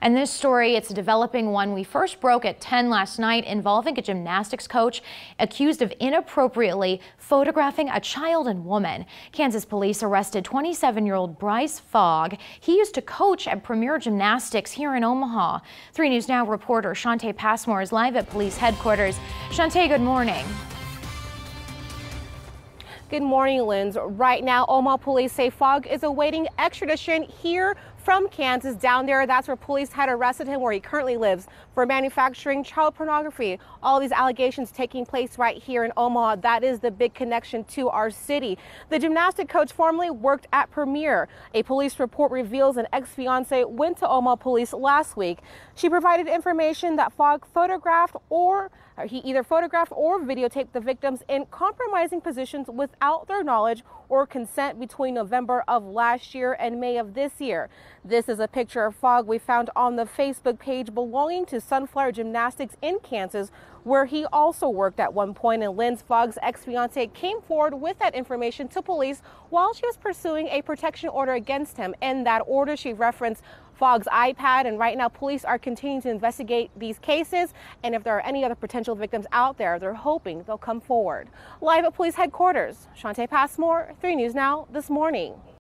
And this story, it's a developing one. We first broke at 10 last night involving a gymnastics coach accused of inappropriately photographing a child and woman. Kansas police arrested 27-year-old Bryce Fogg. He used to coach at Premier Gymnastics here in Omaha. 3 News Now reporter Shante Passmore is live at police headquarters. Shante, good morning. Good morning, Linz. Right now, Omaha police say Fogg is awaiting extradition here from Kansas down there. That's where police had arrested him, where he currently lives, for manufacturing child pornography. All these allegations taking place right here in Omaha. That is the big connection to our city. The gymnastic coach formerly worked at Premier. A police report reveals an ex-fiance went to Omaha police last week. She provided information that Fogg he either photographed or videotaped the victims in compromising positions without their knowledge or consent between November of last year and May of this year. This is a picture of Fogg we found on the Facebook page belonging to Sunflower Gymnastics in Kansas, where he also worked at one point. And Lynn's Fogg's ex-fiance came forward with that information to police while she was pursuing a protection order against him. In that order, she referenced Fogg's iPad, and right now police are continuing to investigate these cases, and if there are any other potential victims out there, they're hoping they'll come forward. Live at police headquarters, Shante Passmore, 3 News Now this morning.